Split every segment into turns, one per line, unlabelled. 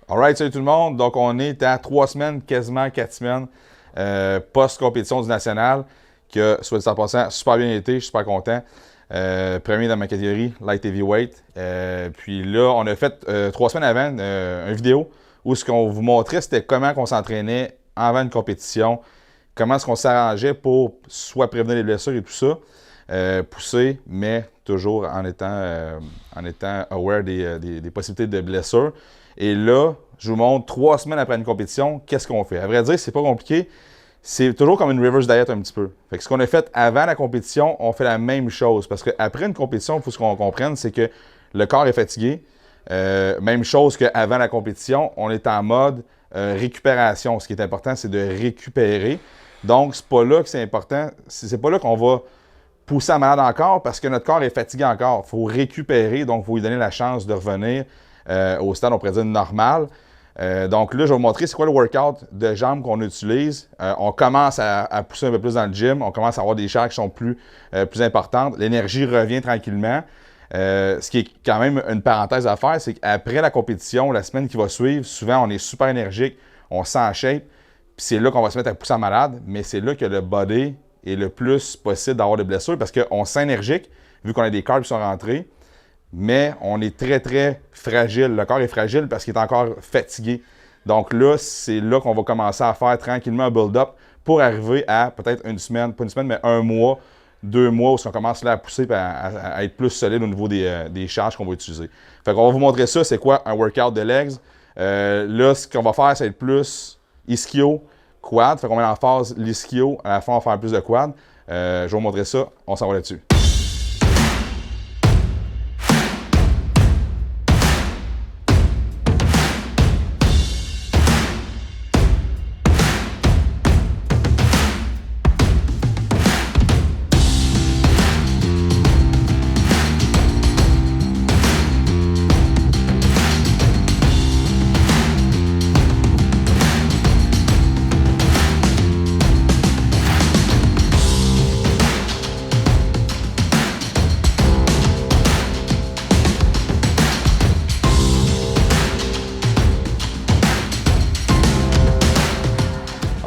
Alright, salut tout le monde. Donc, on est à 3 semaines, quasiment 4 semaines post-compétition du national, qui a, soit dit en passant, super bien été. Je suis super content. Premier dans ma catégorie, light heavyweight. Puis là, on a fait 3 semaines avant une vidéo où ce qu'on vous montrait, c'était comment on s'entraînait avant une compétition, comment est-ce qu'on s'arrangeait pour soit prévenir les blessures et tout ça, pousser, mais toujours en étant aware des possibilités de blessures. Et là, je vous montre 3 semaines après une compétition, qu'est-ce qu'on fait. À vrai dire, c'est pas compliqué. C'est toujours comme une reverse diet un petit peu. Fait que ce qu'on a fait avant la compétition, on fait la même chose. Parce qu'après une compétition, il faut qu'on comprenne, c'est que le corps est fatigué. Même chose qu'avant la compétition, on est en mode récupération. Ce qui est important, c'est de récupérer. Donc, c'est pas là que c'est important. C'est pas là qu'on va pousser à malade encore parce que notre corps est fatigué encore. Il faut récupérer, donc il faut lui donner la chance de revenir au stade, on pourrait dire, normal. Donc là, je vais vous montrer c'est quoi le workout de jambes qu'on utilise. On commence à pousser un peu plus dans le gym. On commence à avoir des charges qui sont plus importantes. L'énergie revient tranquillement. Ce qui est quand même une parenthèse à faire, c'est qu'après la compétition, la semaine qui va suivre, souvent, on est super énergique, on se sent en shape. Puis c'est là qu'on va se mettre à pousser en malade. Mais c'est là que le body est le plus possible d'avoir des blessures parce qu'on se sent énergique, vu qu'on a des carbs qui sont rentrés. Mais on est très, très fragile. Le corps est fragile parce qu'il est encore fatigué. Donc là, c'est là qu'on va commencer à faire tranquillement un build-up pour arriver à peut-être une semaine, pas une semaine, mais 1 mois, 2 mois, où on commence là à pousser et à être plus solide au niveau des charges qu'on va utiliser. Fait qu'on va vous montrer ça, c'est quoi un workout de legs. Là, ce qu'on va faire, c'est être plus ischio, quad. Fait qu'on met en phase l'ischio. À la fin, on va faire plus de quad. Je vais vous montrer ça. On s'en va là-dessus.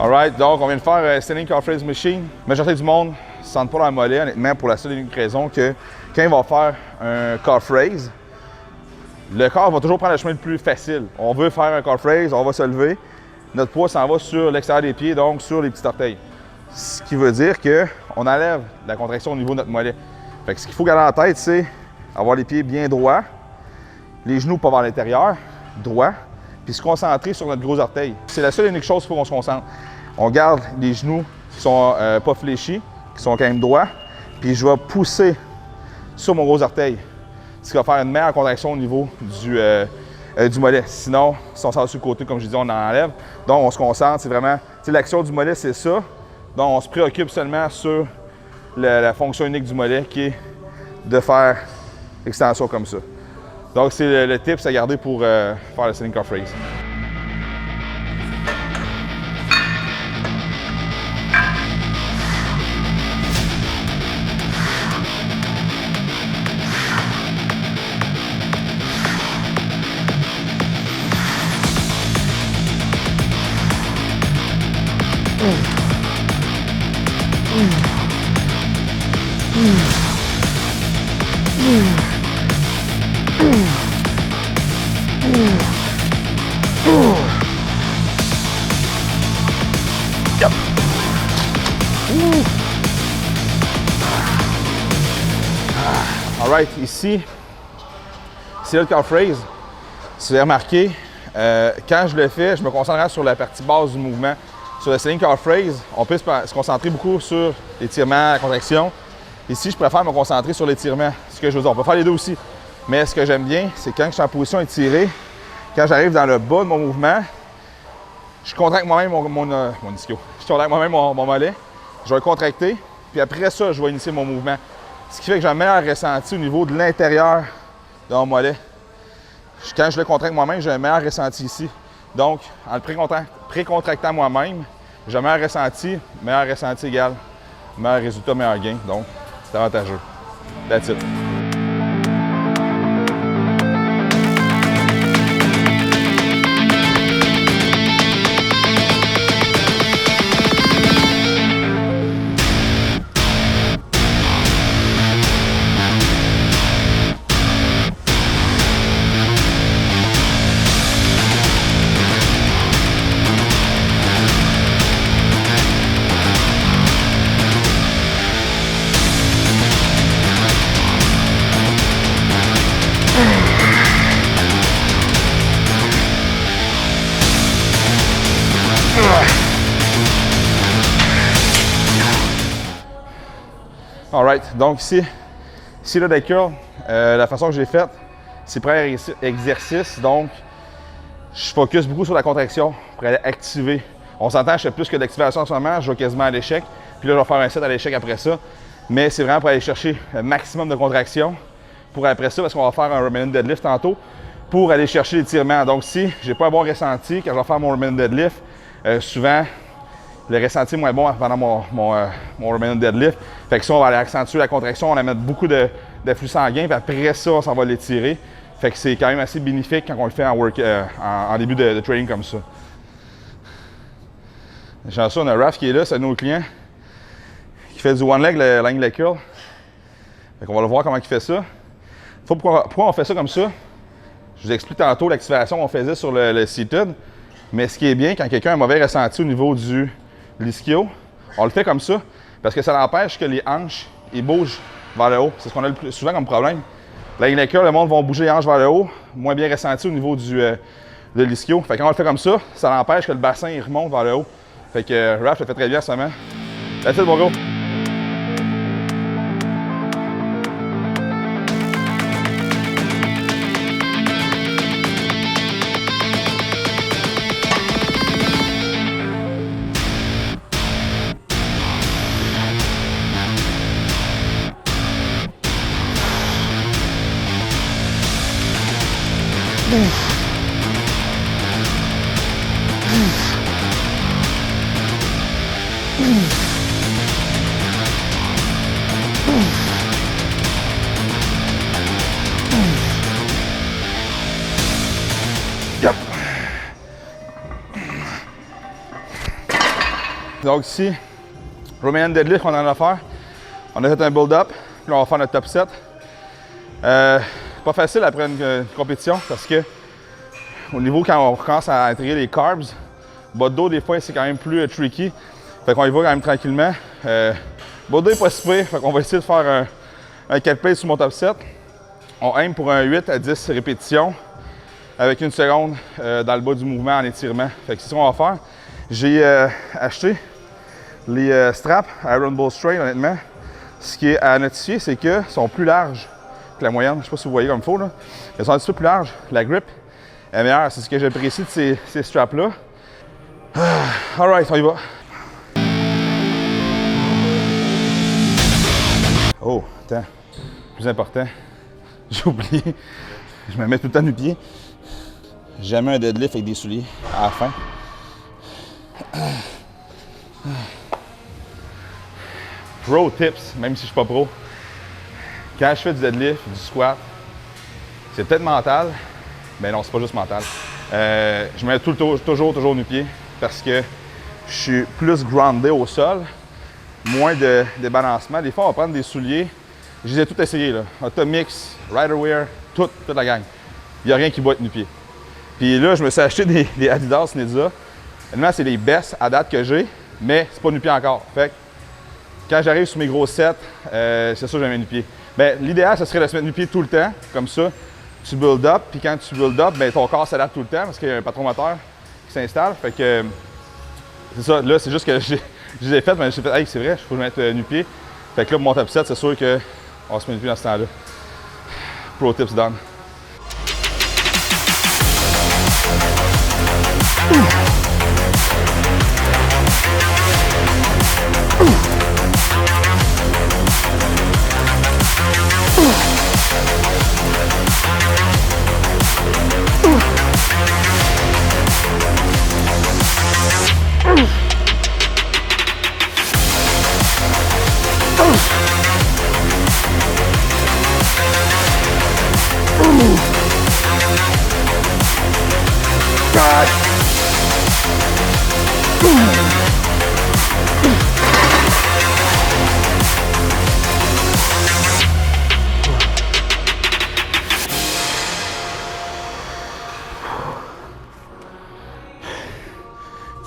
Alright, donc on vient de faire standing calf raise machine. La majorité du monde ne se sent pas dans le mollet, honnêtement, pour la seule et unique raison que quand il va faire un calf raise, le corps va toujours prendre le chemin le plus facile. On veut faire un calf raise, on va se lever. Notre poids s'en va sur l'extérieur des pieds, donc sur les petits orteils. Ce qui veut dire qu'on enlève la contraction au niveau de notre mollet. Fait que ce qu'il faut garder en tête, c'est avoir les pieds bien droits, les genoux pas vers l'intérieur, droits, puis se concentrer sur notre gros orteil. C'est la seule et unique chose qu'il faut qu'on se concentre. On garde les genoux qui sont pas fléchis, qui sont quand même droits, puis je vais pousser sur mon gros orteil, ce qui va faire une meilleure contraction au niveau du mollet. Sinon, si on sort sur le côté, comme je dis, on enlève. Donc, on se concentre, c'est vraiment, l'action du mollet, c'est ça. Donc, on se préoccupe seulement sur la fonction unique du mollet, qui est de faire l'extension comme ça. Donc, c'est le tip à garder pour faire le standing calf raise. Alright, ici, c'est là le calf raise. Si vous avez remarqué, quand je le fais, je me concentre sur la partie basse du mouvement. Sur le standing calf raise, on peut se concentrer beaucoup sur l'étirement, la contraction. Ici, je préfère me concentrer sur l'étirement. Ce que je veux dire, on peut faire les deux aussi. Mais ce que j'aime bien, c'est quand je suis en position étirée, quand j'arrive dans le bas de mon mouvement, je contracte moi-même mon ischio. Je contracte moi-même mon mollet. Je vais le contracter, puis après ça, je vais initier mon mouvement. Ce qui fait que j'ai un meilleur ressenti au niveau de l'intérieur de mon mollet. Quand je le contracte moi-même, j'ai un meilleur ressenti ici. Donc, en le pré-contractant moi-même, j'ai un meilleur ressenti égale meilleur résultat, meilleur gain. Donc, c'est avantageux. That's it. Alright, donc ici le deck curl, la façon que j'ai faite, c'est premier exercice, donc je focus beaucoup sur la contraction pour aller activer. On s'entend, je fais plus que d'activation en ce moment, je vais quasiment à l'échec, puis là je vais faire un set à l'échec après ça, mais c'est vraiment pour aller chercher le maximum de contraction pour après ça, parce qu'on va faire un Romanian deadlift tantôt, pour aller chercher l'étirement. Donc si j'ai pas un bon ressenti quand je vais faire mon Romanian deadlift, souvent le ressenti est moins bon pendant mon Romanian deadlift. Fait que ça, on va aller accentuer la contraction, on va mettre beaucoup de flux sanguin, puis après ça, on s'en va l'étirer. Fait que c'est quand même assez bénéfique quand on le fait en début de training comme ça. J'ai ça, on a Raph qui est là, c'est un autre client qui fait du one leg, le line leg curl. Fait qu'on va le voir comment il fait ça. Pourquoi on fait ça comme ça? Je vous explique tantôt l'activation qu'on faisait sur le seated. Mais ce qui est bien, quand quelqu'un a un mauvais ressenti au niveau de l'ischio, on le fait comme ça parce que ça empêche que les hanches ils bougent vers le haut. C'est ce qu'on a le plus souvent comme problème. Là, le monde va bouger les hanches vers le haut, moins bien ressenti au niveau de l'ischio. Fait que quand on le fait comme ça empêche que le bassin il remonte vers le haut. Fait que Raph le fait très bien en ce moment. That's it, mon gars. Yep. Donc ici, Romanian deadlift, on en a faire. On a fait un build-up, puis on va faire notre top 7. Pas facile après une compétition parce que au niveau quand on commence à intégrer les carbs, bas de dos des fois c'est quand même plus tricky. Fait qu'on y va quand même tranquillement. Bas de dos est pas si pire, fait qu'on va essayer de faire un 4 plates sur mon top 7. On aime pour un 8 à 10 répétitions avec 1 seconde dans le bas du mouvement en étirement. Fait que c'est ce qu'on va faire. J'ai acheté les straps Iron Bull Strain, honnêtement. Ce qui est à notifier, c'est qu'ils sont plus larges que la moyenne. Je ne sais pas si vous voyez comme il faut, là. Ils sont un petit peu plus larges. La grip est meilleure. C'est ce que j'apprécie de ces straps-là. Alright, on y va. Oh, attends. Plus important, j'ai oublié. Je me mets tout le temps du pied. Jamais un deadlift avec des souliers à la fin. Pro tips, même si je ne suis pas pro. Quand je fais du deadlift, du squat, c'est peut-être mental, mais non, c'est pas juste mental. Je mets toujours nu-pied parce que je suis plus groundé au sol, moins de balancement. Des fois, on va prendre des souliers. Je les ai tous essayés, là. Automix, Riderwear, toute la gang. Il n'y a rien qui va être nu-pied. Puis là, je me suis acheté des Adidas Nizza. Honnêtement, c'est les best à date que j'ai, mais c'est pas nu-pied encore. Fait que quand j'arrive sur mes gros sets, c'est sûr que je vais mettre nu-pied. Mais l'idéal, ce serait de se mettre nu-pied tout le temps, comme ça. Tu build up, puis quand tu build up, ben, ton corps s'adapte tout le temps parce qu'il y a un patron moteur qui s'installe. Fait que c'est ça. Là, c'est juste que je les ai faites, mais j'ai fait, hey, c'est vrai, il faut le mettre nu-pied. Fait que là, pour mon top 7, c'est sûr qu'on va se mettre nu-pied dans ce temps-là. Pro tips done.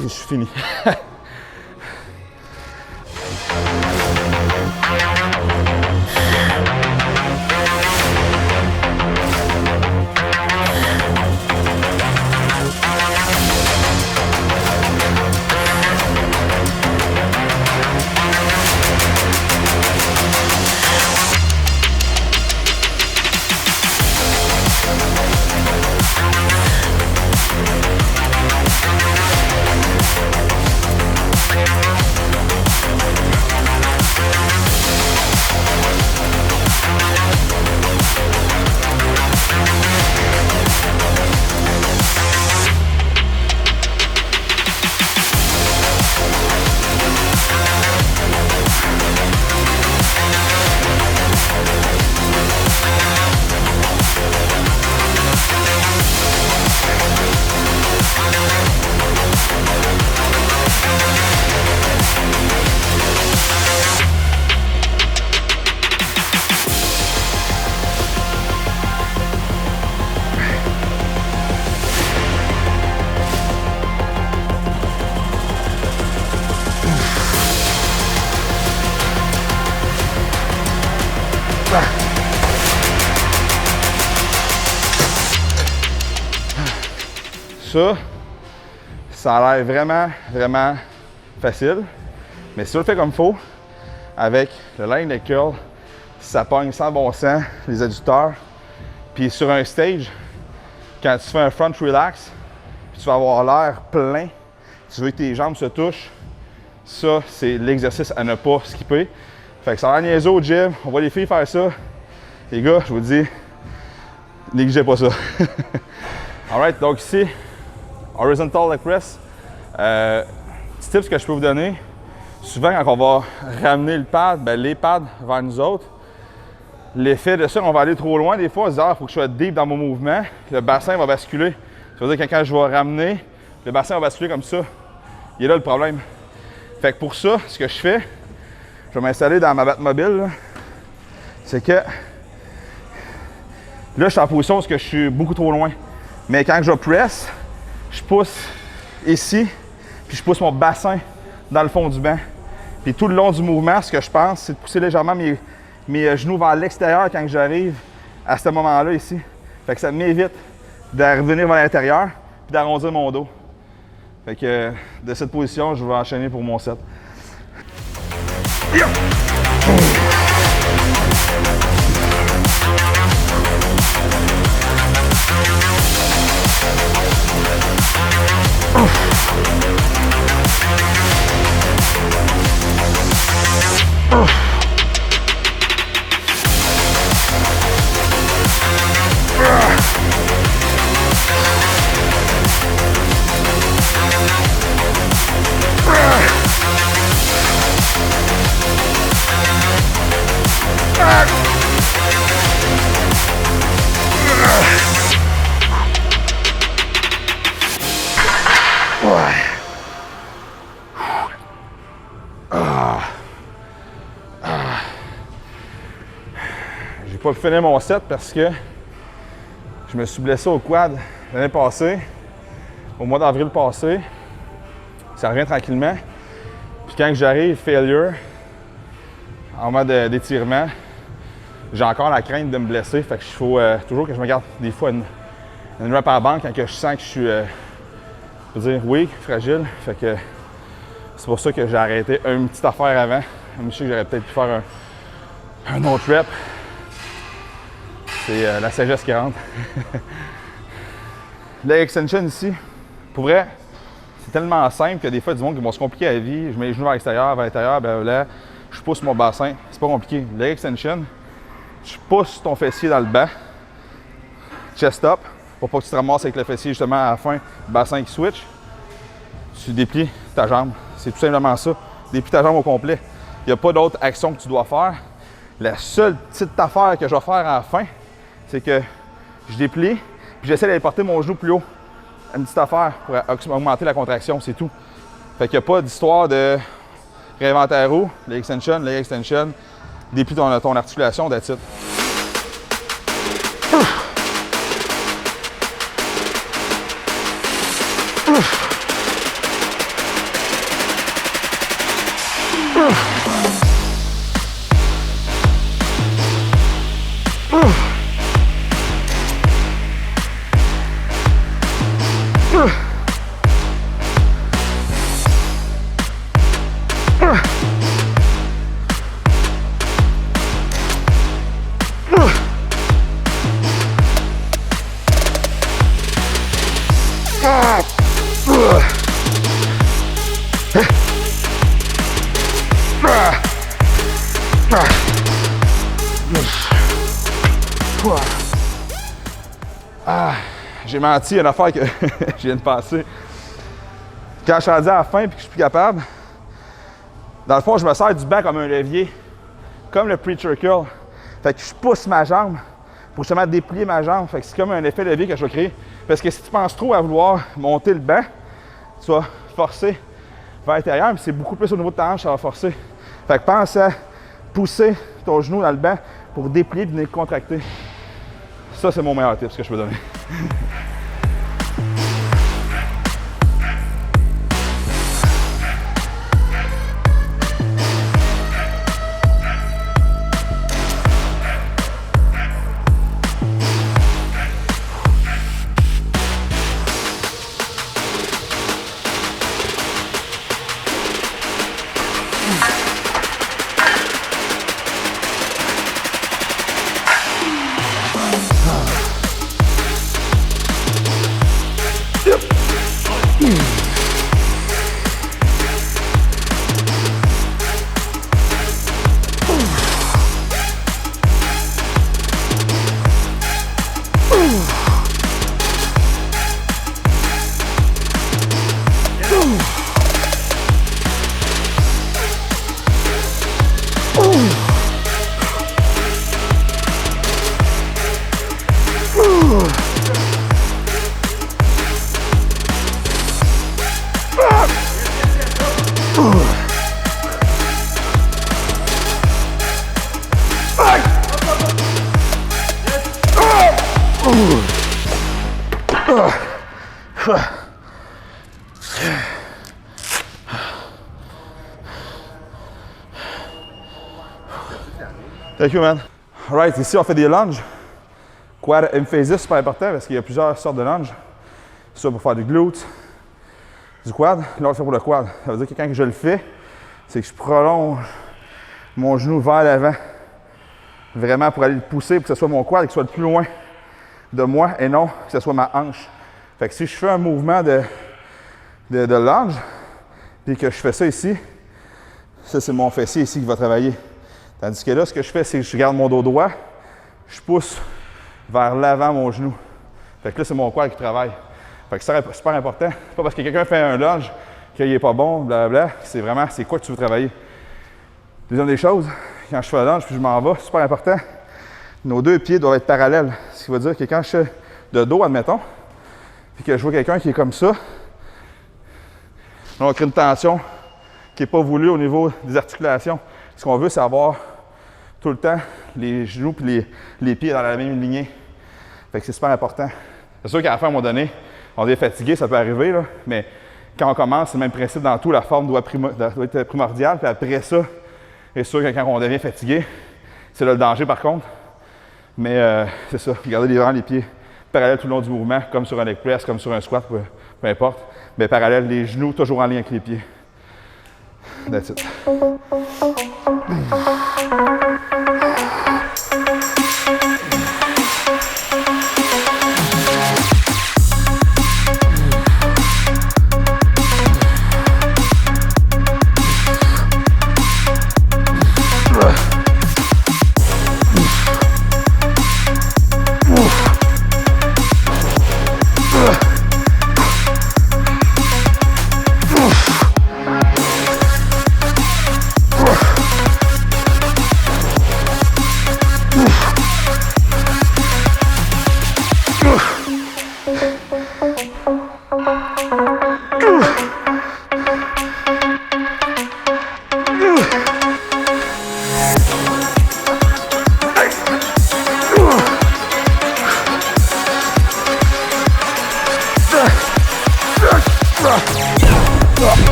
Je suis fini. Ça a l'air vraiment, vraiment facile. Mais si tu le fais comme il faut, avec le line de curl, ça pogne sans bon sens les adducteurs. Puis sur un stage, quand tu fais un front relax, puis tu vas avoir l'air plein, tu veux que tes jambes se touchent, ça, c'est l'exercice à ne pas skipper. Fait que ça a l'air niaiseux au gym, on voit les filles faire ça. Les gars, je vous dis, négligez pas ça. Alright, donc ici, horizontal leg press. Petit tips que je peux vous donner, souvent quand on va ramener le pad, ben, les pads vers nous autres, l'effet de ça, on va aller trop loin des fois, on se dit, il faut que je sois deep dans mon mouvement, le bassin va basculer. Ça veut dire que quand je vais ramener, le bassin va basculer comme ça. Il est là le problème. Fait que pour ça, ce que je fais, je vais m'installer dans ma Batmobile, c'est que là, je suis en position parce que je suis beaucoup trop loin. Mais quand je press, je pousse ici, puis je pousse mon bassin dans le fond du banc. Puis tout le long du mouvement, ce que je pense, c'est de pousser légèrement mes genoux vers l'extérieur quand j'arrive à ce moment-là ici. Fait que ça m'évite de revenir vers l'intérieur puis d'arrondir mon dos. Fait que de cette position, je vais enchaîner pour mon set. Yeah! J'ai pas pu finir mon set parce que je me suis blessé au quad l'année passée, au mois d'avril passé. Ça revient tranquillement. Puis quand j'arrive, failure, en mode d'étirement, j'ai encore la crainte de me blesser. Fait que il faut toujours que je me garde des fois une rep à banque quand je sens que je suis, je veux dire, weak, fragile. Fait que c'est pour ça que j'ai arrêté une petite affaire avant. Je sais que j'aurais peut-être pu faire un autre rep. C'est la sagesse qui rentre. Leg extension ici, pour vrai, c'est tellement simple que des fois, du monde qui vont se compliquer la vie. Je mets les genoux vers l'extérieur, vers l'intérieur, blablabla. Je pousse mon bassin. C'est pas compliqué. Leg extension, tu pousses ton fessier dans le bas, chest up, pour pas que tu te ramasses avec le fessier justement à la fin, le bassin qui switch. Tu déplies ta jambe. C'est tout simplement ça. Déplie ta jambe au complet. Il n'y a pas d'autre action que tu dois faire. La seule petite affaire que je vais faire à la fin, c'est que je déplie, puis j'essaie d'aller porter mon genou plus haut. Une petite affaire pour augmenter la contraction, c'est tout. Fait qu'il n'y a pas d'histoire de réinventer la roue, leg extension, déplie ton articulation, that's it. J'ai menti, il y a une affaire que je viens de passer. Quand je suis rendu à la fin et que je suis plus capable, dans le fond, je me sers du banc comme un levier, comme le preacher curl. Fait que je pousse ma jambe pour justement déplier ma jambe. Fait que c'est comme un effet levier que je vais créer. Parce que si tu penses trop à vouloir monter le banc, tu vas forcer vers l'intérieur, mais c'est beaucoup plus au niveau de ta hanche, ça va forcer. Fait que pense à pousser ton genou dans le banc pour déplier et venir contracter. Ça, c'est mon meilleur tip que je peux donner. Thank you, man. All right, ici, on fait des lunges. Quad emphasis, super important parce qu'il y a plusieurs sortes de lunges. Ça pour faire du glute, du quad. Là, on le fait pour le quad. Ça veut dire que quand je le fais, c'est que je prolonge mon genou vers l'avant. Vraiment pour aller le pousser, pour que ce soit mon quad qui soit le plus loin de moi et non que ce soit ma hanche. Fait que si je fais un mouvement de lunge, puis que je fais ça ici, ça c'est mon fessier ici qui va travailler. Tandis que là, ce que je fais, c'est que je garde mon dos droit, je pousse vers l'avant mon genou. Fait que là, c'est mon quad qui travaille. Fait que c'est super important. C'est pas parce que quelqu'un fait un lunge qu'il n'est pas bon, blablabla. C'est vraiment, c'est quoi que tu veux travailler. Deuxième des choses, quand je fais un lunge puis je m'en vais, super important, nos deux pieds doivent être parallèles. Ce qui veut dire que quand je suis de dos, admettons, puis que je vois quelqu'un qui est comme ça, là, on crée une tension qui n'est pas voulue au niveau des articulations. Ce qu'on veut, c'est avoir tout le temps les genoux et les pieds dans la même lignée. Fait que c'est super important. C'est sûr qu'à la fin, à un moment donné, on est fatigué, ça peut arriver, là, mais quand on commence, c'est le même principe dans tout, la forme doit être primordiale. Puis après ça, c'est sûr que quand on devient fatigué, c'est là le danger par contre. Mais c'est ça, gardez les pieds parallèles tout le long du mouvement, comme sur un leg press, comme sur un squat, peu importe. Mais parallèle, les genoux toujours en lien avec les pieds. That's it.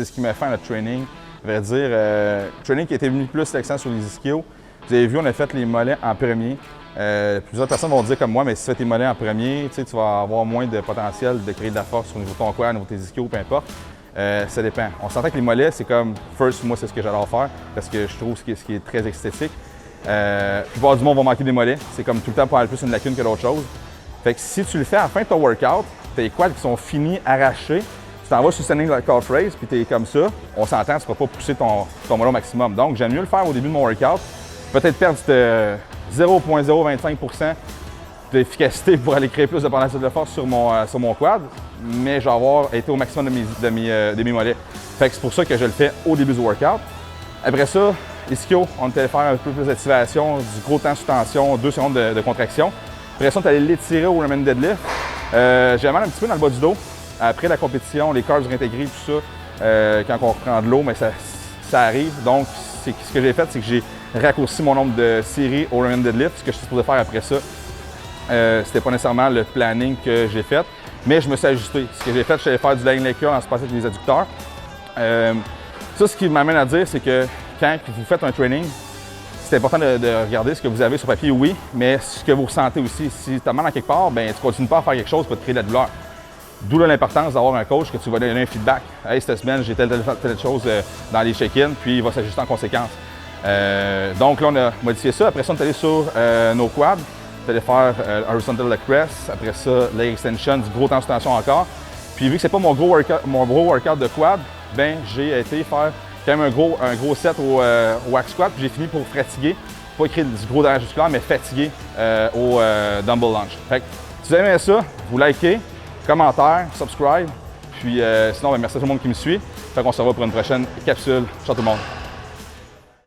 c'est ce qui m'a fait notre training. À vrai dire, training qui était venu plus l'accent sur les ischios. Vous avez vu, on a fait les mollets en premier. Plusieurs personnes vont dire comme moi, mais si tu fais tes mollets en premier, tu vas avoir moins de potentiel de créer de la force au niveau de ton quad, au niveau de tes ischios, peu importe. Ça dépend. On s'entend que les mollets, c'est comme first, moi, c'est ce que j'adore faire parce que je trouve ce qui est très esthétique. La plupart du monde va manquer des mollets. C'est comme tout le temps pas mal plus une lacune que d'autres choses. Fait que si tu le fais à la fin de ton workout, tes quads qui sont finis, arrachés, tu t'en vas sur standing calf raise, puis tu es comme ça, on s'entend, tu ne pourras pas pousser ton mollet au maximum. Donc, j'aime mieux le faire au début de mon workout. Peut-être perdre 0,025% d'efficacité pour aller créer plus de potentiel de force sur mon quad, mais je vais avoir été au maximum de mes mollets. Fait que c'est pour ça que je le fais au début du workout. Après ça, ischio, on était allé faire un peu plus d'activation, du gros temps sous tension, 2 secondes de contraction. Après ça, on est allé l'étirer au Roman deadlift. J'ai mal un petit peu dans le bas du dos. Après la compétition, les carbs réintégrés, tout ça, quand on reprend de l'eau, mais ça arrive. Donc, ce que j'ai fait, c'est que j'ai raccourci mon nombre de séries au Roman deadlift. Ce que je suis supposé faire après ça, c'était pas nécessairement le planning que j'ai fait, mais je me suis ajusté. Ce que j'ai fait, je suis allé faire du lying leg curl en se passant avec les adducteurs. Ça, ce qui m'amène à dire, c'est que quand vous faites un training, c'est important de regarder ce que vous avez sur papier, oui, mais ce que vous ressentez aussi. Si tu as mal à quelque part, ben, tu ne continues pas à faire quelque chose pour te créer de la douleur. D'où l'importance d'avoir un coach que tu vas donner un feedback. Hey, cette semaine, j'ai telle chose dans les check-ins, puis il va s'ajuster en conséquence. Donc là, on a modifié ça. Après ça, on est allé sur nos quads. On est allé faire un horizontal leg press. Après ça, leg extension, du gros temps sous tension encore. Puis vu que c'est pas mon gros workout de quad, ben j'ai été faire quand même un gros set au hack squat. Puis j'ai fini pour fatiguer, pas créer du gros damage musculaire, mais fatiguer au dumbbell lunge. Fait que si vous aimez ça, vous likez, commentaire, subscribe. Puis sinon, ben, merci à tout le monde qui me suit. Fait qu'on se revoit pour une prochaine capsule. Ciao tout le monde.